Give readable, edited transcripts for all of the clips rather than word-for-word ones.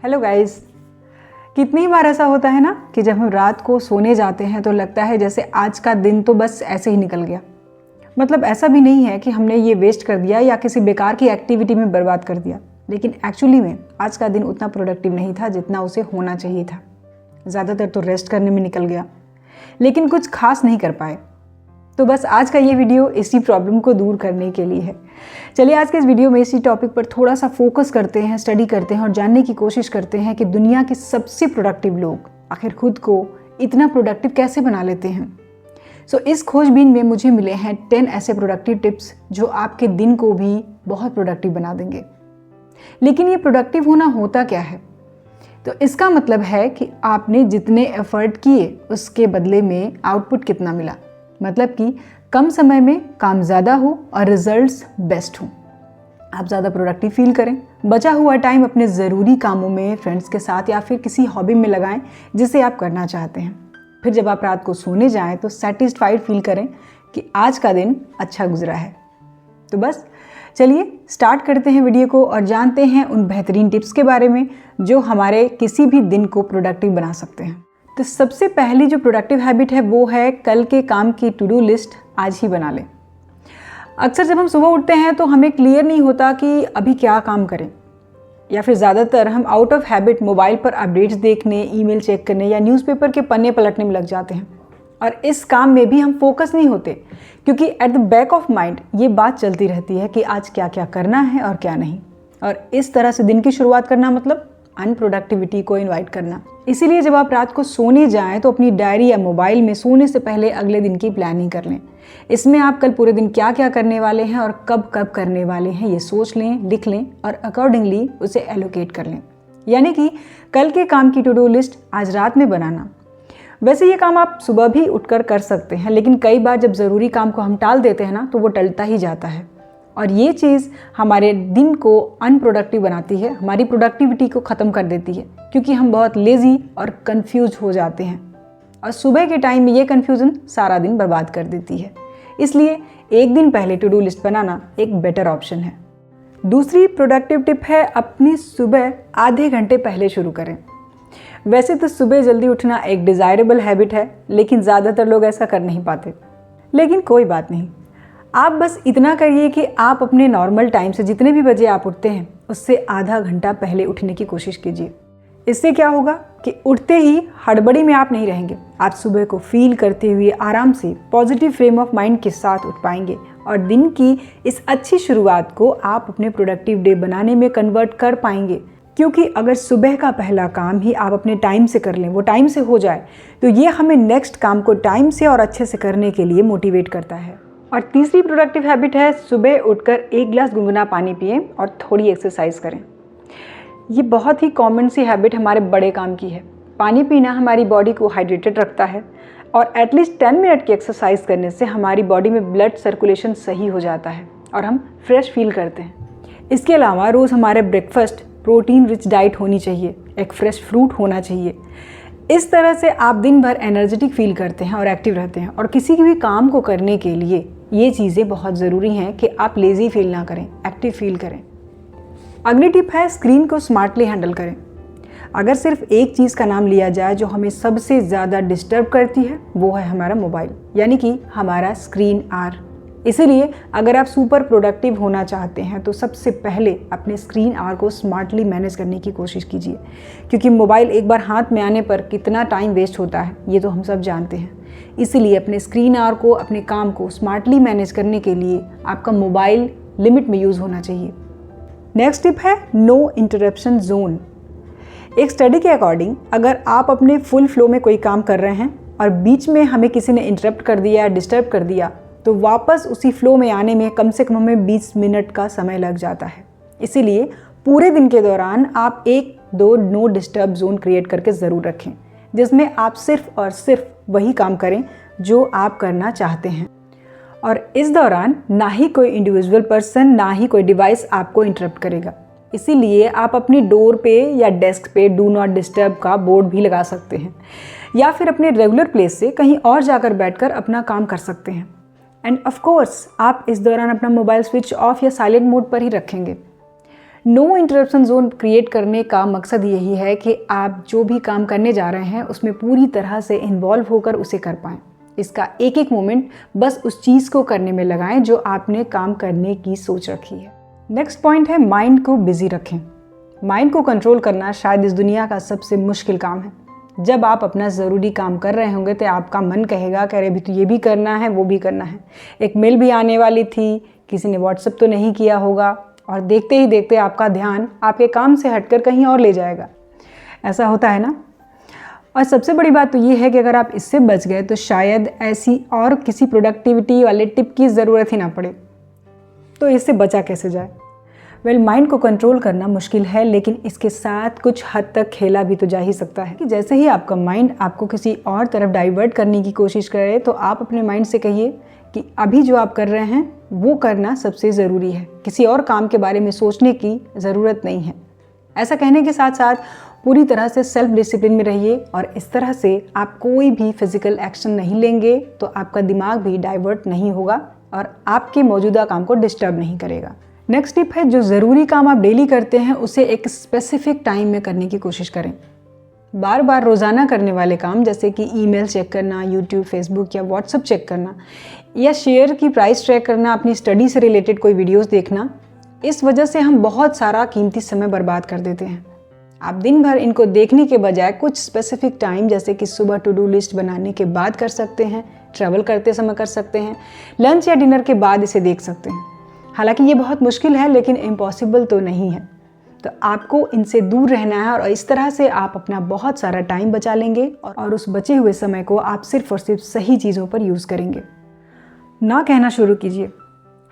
Hello guys. कितनी बार ऐसा होता है ना कि जब हम रात को सोने जाते हैं तो लगता है जैसे आज का दिन तो बस ऐसे ही निकल गया। मतलब ऐसा भी नहीं है कि हमने ये वेस्ट कर दिया या किसी बेकार की एक्टिविटी में बर्बाद कर दिया, लेकिन एक्चुअली में आज का दिन उतना प्रोडक्टिव नहीं था जितना उसे होना चाहिए था। ज़्यादातर तो रेस्ट करने में निकल गया, लेकिन कुछ खास नहीं कर पाए। तो बस आज का ये वीडियो इसी प्रॉब्लम को दूर करने के लिए है। चलिए आज के इस वीडियो में इसी टॉपिक पर थोड़ा सा फोकस करते हैं, स्टडी करते हैं और जानने की कोशिश करते हैं कि दुनिया के सबसे प्रोडक्टिव लोग आखिर खुद को इतना प्रोडक्टिव कैसे बना लेते हैं। सो इस खोजबीन में मुझे मिले हैं 10 ऐसे प्रोडक्टिव टिप्स जो आपके दिन को भी बहुत प्रोडक्टिव बना देंगे। लेकिन ये प्रोडक्टिव होना होता क्या है? तो इसका मतलब है कि आपने जितने एफर्ट किए उसके बदले में आउटपुट कितना मिला। मतलब कि कम समय में काम ज़्यादा हो और रिजल्ट्स बेस्ट हों, आप ज़्यादा प्रोडक्टिव फील करें। बचा हुआ टाइम अपने ज़रूरी कामों में, फ्रेंड्स के साथ या फिर किसी हॉबी में लगाएं जिसे आप करना चाहते हैं। फिर जब आप रात को सोने जाएं तो सेटिस्फाइड फील करें कि आज का दिन अच्छा गुजरा है। तो बस चलिए स्टार्ट करते हैं वीडियो को और जानते हैं उन बेहतरीन टिप्स के बारे में जो हमारे किसी भी दिन को प्रोडक्टिव बना सकते हैं। तो सबसे पहली जो प्रोडक्टिव हैबिट है वो है कल के काम की टू डू लिस्ट आज ही बना लें। अक्सर जब हम सुबह उठते हैं तो हमें क्लियर नहीं होता कि अभी क्या काम करें, या फिर ज़्यादातर हम आउट ऑफ हैबिट मोबाइल पर अपडेट्स देखने, ईमेल चेक करने या न्यूज़पेपर के पन्ने पलटने में लग जाते हैं। और इस काम में भी हम फोकस नहीं होते क्योंकि at the back of mind ये बात चलती रहती है कि आज क्या क्या करना है और क्या नहीं। और इस तरह से दिन की शुरुआत करना मतलब अनप्रोडक्टिविटी को इनवाइट करना। इसीलिए जब आप रात को सोने जाएं तो अपनी डायरी या मोबाइल में सोने से पहले अगले दिन की प्लानिंग कर लें। इसमें आप कल पूरे दिन क्या क्या करने वाले हैं और कब कब करने वाले हैं ये सोच लें, लिख लें और अकॉर्डिंगली उसे एलोकेट कर लें। यानी कि कल के काम की टू डू लिस्ट आज रात में बनाना। वैसे ये काम आप सुबह भी उठकर कर सकते हैं, लेकिन कई बार जब ज़रूरी काम को हम टाल देते हैं ना तो वो टलता ही जाता है और ये चीज़ हमारे दिन को अनप्रोडक्टिव बनाती है, हमारी प्रोडक्टिविटी को ख़त्म कर देती है क्योंकि हम बहुत लेज़ी और कंफ्यूज हो जाते हैं और सुबह के टाइम में ये कन्फ्यूज़न सारा दिन बर्बाद कर देती है। इसलिए एक दिन पहले टू डू लिस्ट बनाना एक बेटर ऑप्शन है। दूसरी प्रोडक्टिव टिप है अपनी सुबह आधे घंटे पहले शुरू करें। वैसे तो सुबह जल्दी उठना एक डिज़ायरेबल हैबिट है, लेकिन ज़्यादातर लोग ऐसा कर नहीं पाते। लेकिन कोई बात नहीं, आप बस इतना करिए कि आप अपने नॉर्मल टाइम से जितने भी बजे आप उठते हैं उससे आधा घंटा पहले उठने की कोशिश कीजिए। इससे क्या होगा कि उठते ही हड़बड़ी में आप नहीं रहेंगे। आप सुबह को फील करते हुए आराम से पॉजिटिव फ्रेम ऑफ माइंड के साथ उठ पाएंगे और दिन की इस अच्छी शुरुआत को आप अपने प्रोडक्टिव डे बनाने में कन्वर्ट कर पाएंगे। क्योंकि अगर सुबह का पहला काम ही आप अपने टाइम से कर लें, वो टाइम से हो जाए, तो ये हमें नेक्स्ट काम को टाइम से और अच्छे से करने के लिए मोटिवेट करता है। और तीसरी प्रोडक्टिव हैबिट है सुबह उठकर 1 गिलास गुनगुना पानी पिएं और थोड़ी एक्सरसाइज करें। ये बहुत ही कॉमन सी हैबिट हमारे बड़े काम की है। पानी पीना हमारी बॉडी को हाइड्रेटेड रखता है और एटलीस्ट 10 मिनट की एक्सरसाइज करने से हमारी बॉडी में ब्लड सर्कुलेशन सही हो जाता है और हम फ्रेश फील करते हैं। इसके अलावा रोज़ हमारे ब्रेकफास्ट प्रोटीन रिच डाइट होनी चाहिए, एक फ्रेश फ्रूट होना चाहिए। इस तरह से आप दिन भर एनर्जेटिक फील करते हैं और एक्टिव रहते हैं। और किसी भी काम को करने के लिए ये चीज़ें बहुत ज़रूरी हैं कि आप लेज़ी फील ना करें, एक्टिव फील करें। अगली टिप है स्क्रीन को स्मार्टली हैंडल करें। अगर सिर्फ एक चीज़ का नाम लिया जाए जो हमें सबसे ज़्यादा डिस्टर्ब करती है वो है हमारा मोबाइल, यानी कि हमारा स्क्रीन आवर। इसीलिए अगर आप सुपर प्रोडक्टिव होना चाहते हैं तो सबसे पहले अपने स्क्रीन आवर को स्मार्टली मैनेज करने की कोशिश कीजिए, क्योंकि मोबाइल एक बार हाथ में आने पर कितना टाइम वेस्ट होता है ये तो हम सब जानते हैं। इसीलिए अपने स्क्रीन आवर को, अपने काम को स्मार्टली मैनेज करने के लिए आपका मोबाइल लिमिट में यूज़ होना चाहिए। नेक्स्ट टिप है नो इंटरप्शन जोन। एक स्टडी के अकॉर्डिंग अगर आप अपने फुल फ्लो में कोई काम कर रहे हैं और बीच में हमें किसी ने इंटरप्ट कर दिया, डिस्टर्ब कर दिया, तो वापस उसी फ्लो में आने में कम से कम हमें 20 मिनट का समय लग जाता है। इसीलिए पूरे दिन के दौरान आप 1-2 नो डिस्टर्ब जोन क्रिएट करके ज़रूर रखें, जिसमें आप सिर्फ और सिर्फ वही काम करें जो आप करना चाहते हैं। और इस दौरान ना ही कोई इंडिविजुअल पर्सन, ना ही कोई डिवाइस आपको इंटरप्ट करेगा। इसीलिए आप अपनी डोर पे या डेस्क पे डू नॉट डिस्टर्ब का बोर्ड भी लगा सकते हैं, या फिर अपने रेगुलर प्लेस से कहीं और जाकर बैठकर अपना काम कर सकते हैं। एंड ऑफ कोर्स आप इस दौरान अपना मोबाइल स्विच ऑफ या साइलेंट मोड पर ही रखेंगे। नो इंटरप्शन जोन क्रिएट करने का मकसद यही है कि आप जो भी काम करने जा रहे हैं उसमें पूरी तरह से इन्वॉल्व होकर उसे कर पाएँ। इसका एक एक मोमेंट बस उस चीज़ को करने में लगाएं जो आपने काम करने की सोच रखी है। नेक्स्ट पॉइंट है माइंड को बिजी रखें। माइंड को कंट्रोल करना शायद इस दुनिया का सबसे मुश्किल काम है। जब आप अपना ज़रूरी काम कर रहे होंगे तो आपका मन कहेगा कि अरे अभी तो ये भी करना है, वो भी करना है, एक मेल भी आने वाली थी, किसी ने व्हाट्सएप तो नहीं किया होगा, और देखते ही देखते आपका ध्यान आपके काम से हटकर कहीं और ले जाएगा। ऐसा होता है ना। और सबसे बड़ी बात तो ये है कि अगर आप इससे बच गए तो शायद ऐसी और किसी प्रोडक्टिविटी वाले टिप की ज़रूरत ही ना पड़े। तो इससे बचा कैसे जाए? माइंड को कंट्रोल करना मुश्किल है, लेकिन इसके साथ कुछ हद तक खेला भी तो जा ही सकता है कि जैसे ही आपका माइंड आपको किसी और तरफ डाइवर्ट करने की कोशिश करे तो आप अपने माइंड से कहिए कि अभी जो आप कर रहे हैं वो करना सबसे ज़रूरी है, किसी और काम के बारे में सोचने की ज़रूरत नहीं है। ऐसा कहने के साथ साथ पूरी तरह से सेल्फ डिसिप्लिन में रहिए, और इस तरह से आप कोई भी फिजिकल एक्शन नहीं लेंगे तो आपका दिमाग भी डाइवर्ट नहीं होगा और आपके मौजूदा काम को डिस्टर्ब नहीं करेगा। नेक्स्ट टिप है, जो ज़रूरी काम आप डेली करते हैं उसे एक स्पेसिफिक टाइम में करने की कोशिश करें। बार बार रोज़ाना करने वाले काम जैसे कि ईमेल चेक करना, यूट्यूब, फेसबुक या व्हाट्सएप चेक करना, या शेयर की प्राइस ट्रैक करना, अपनी स्टडी से रिलेटेड कोई वीडियोस देखना, इस वजह से हम बहुत सारा कीमती समय बर्बाद कर देते हैं। आप दिन भर इनको देखने के बजाय कुछ स्पेसिफिक टाइम जैसे कि सुबह टू डू लिस्ट बनाने के बाद कर सकते हैं, ट्रैवल करते समय कर सकते हैं, लंच या डिनर के बाद इसे देख सकते हैं। हालांकि ये बहुत मुश्किल है लेकिन इम्पॉसिबल तो नहीं है। तो आपको इनसे दूर रहना है और इस तरह से आप अपना बहुत सारा टाइम बचा लेंगे और उस बचे हुए समय को आप सिर्फ और सिर्फ सही चीज़ों पर यूज़ करेंगे। ना कहना शुरू कीजिए।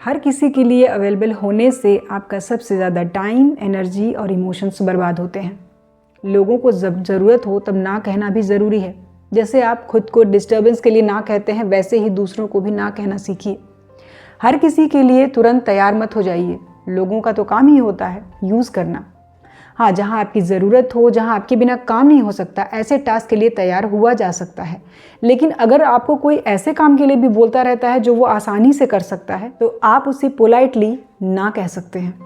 हर किसी के लिए अवेलेबल होने से आपका सबसे ज़्यादा टाइम, एनर्जी और इमोशंस बर्बाद होते हैं। लोगों को जब ज़रूरत हो तब ना कहना भी ज़रूरी है। जैसे आप खुद को डिस्टर्बेंस के लिए ना कहते हैं, वैसे ही दूसरों को भी ना कहना सीखिए। हर किसी के लिए तुरंत तैयार मत हो जाइए। लोगों का तो काम ही होता है यूज़ करना। हाँ, जहाँ आपकी ज़रूरत हो, जहाँ आपके बिना काम नहीं हो सकता, ऐसे टास्क के लिए तैयार हुआ जा सकता है। लेकिन अगर आपको कोई ऐसे काम के लिए भी बोलता रहता है जो वो आसानी से कर सकता है तो आप उसे पोलाइटली ना कह सकते हैं।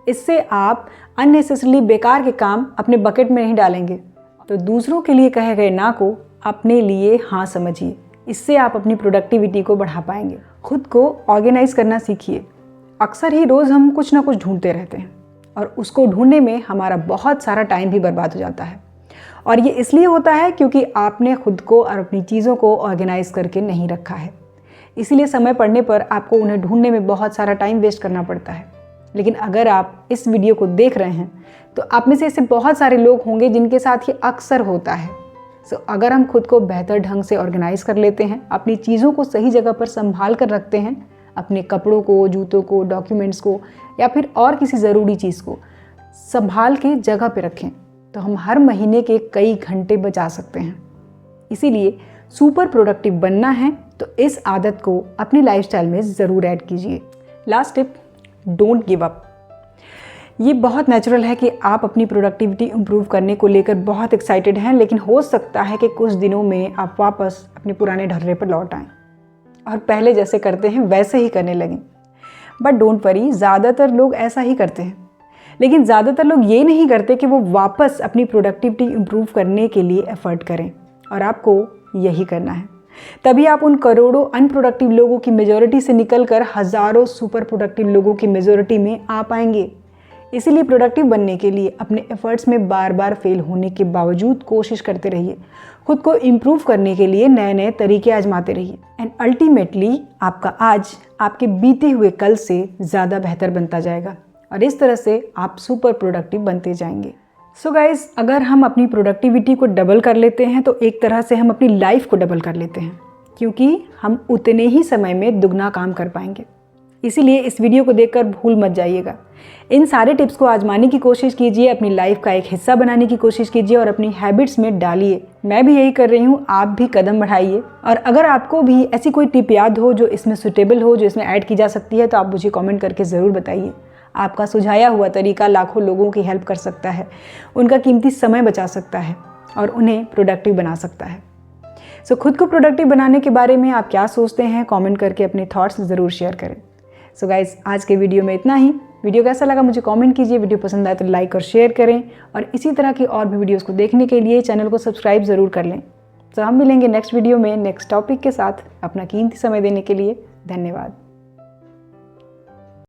इससे आप अननेसेसरली बेकार के काम अपने बकेट में नहीं डालेंगे। तो दूसरों के लिए कहे गए ना को अपने लिए हाँ समझिए। इससे आप अपनी प्रोडक्टिविटी को बढ़ा पाएंगे। खुद को ऑर्गेनाइज करना सीखिए। अक्सर ही रोज़ हम कुछ ना कुछ ढूंढते रहते हैं और उसको ढूंढने में हमारा बहुत सारा टाइम भी बर्बाद हो जाता है। और ये इसलिए होता है क्योंकि आपने खुद को और अपनी चीज़ों को ऑर्गेनाइज करके नहीं रखा है। इसीलिए समय पड़ने पर आपको उन्हें ढूंढने में बहुत सारा टाइम वेस्ट करना पड़ता है। लेकिन अगर आप इस वीडियो को देख रहे हैं तो आप में से ऐसे बहुत सारे लोग होंगे जिनके साथ ये अक्सर होता है। अगर हम खुद को बेहतर ढंग से ऑर्गेनाइज कर लेते हैं, अपनी चीज़ों को सही जगह पर संभाल कर रखते हैं, अपने कपड़ों को, जूतों को, डॉक्यूमेंट्स को या फिर और किसी ज़रूरी चीज़ को संभाल के जगह पे रखें, तो हम हर महीने के कई घंटे बचा सकते हैं। इसीलिए सुपर प्रोडक्टिव बनना है तो इस आदत को अपनी लाइफस्टाइल में ज़रूर ऐड कीजिए। Last tip, don't give up. ये बहुत नेचुरल है कि आप अपनी प्रोडक्टिविटी इम्प्रूव करने को लेकर बहुत एक्साइटेड हैं, लेकिन हो सकता है कि कुछ दिनों में आप वापस अपने पुराने ढर्रे पर लौट आएँ और पहले जैसे करते हैं वैसे ही करने लगें। बट डोंट वरी, ज़्यादातर लोग ऐसा ही करते हैं। लेकिन ज़्यादातर लोग ये नहीं करते कि वो वापस अपनी प्रोडक्टिविटी इम्प्रूव करने के लिए एफर्ट करें, और आपको यही करना है। तभी आप उन करोड़ों अनप्रोडक्टिव लोगों की मेजॉरिटी से निकलकर हज़ारों सुपर प्रोडक्टिव लोगों की मेजॉरिटी में आ पाएंगे। इसीलिए प्रोडक्टिव बनने के लिए अपने एफर्ट्स में बार बार फेल होने के बावजूद कोशिश करते रहिए। खुद को इम्प्रूव करने के लिए नए नए तरीके आजमाते रहिए, एंड अल्टीमेटली आपका आज आपके बीते हुए कल से ज़्यादा बेहतर बनता जाएगा और इस तरह से आप सुपर प्रोडक्टिव बनते जाएंगे। सो गाइज, अगर हम अपनी प्रोडक्टिविटी को डबल कर लेते हैं तो एक तरह से हम अपनी लाइफ को डबल कर लेते हैं, क्योंकि हम उतने ही समय में दुगना काम कर पाएंगे। इसीलिए इस वीडियो को देखकर भूल मत जाइएगा। इन सारे टिप्स को आजमाने की कोशिश कीजिए, अपनी लाइफ का एक हिस्सा बनाने की कोशिश कीजिए और अपनी हैबिट्स में डालिए। मैं भी यही कर रही हूँ, आप भी कदम बढ़ाइए। और अगर आपको भी ऐसी कोई टिप याद हो जो इसमें सुटेबल हो, जो इसमें ऐड की जा सकती है, तो आप मुझे कमेंट करके ज़रूर बताइए। आपका सुझाया हुआ तरीका लाखों लोगों की हेल्प कर सकता है, उनका कीमती समय बचा सकता है और उन्हें प्रोडक्टिव बना सकता है। सो खुद को प्रोडक्टिव बनाने के बारे में आप क्या सोचते हैं, कमेंट करके अपने थॉट्स ज़रूर शेयर करें। सो गाइस, आज के वीडियो में इतना ही। वीडियो कैसा लगा मुझे कमेंट कीजिए, वीडियो पसंद आए तो लाइक और शेयर करें, और इसी तरह की और भी वीडियोज़ को देखने के लिए चैनल को सब्सक्राइब ज़रूर कर लें। तो हम मिलेंगे नेक्स्ट वीडियो में नेक्स्ट टॉपिक के साथ। अपना कीमती समय देने के लिए धन्यवाद।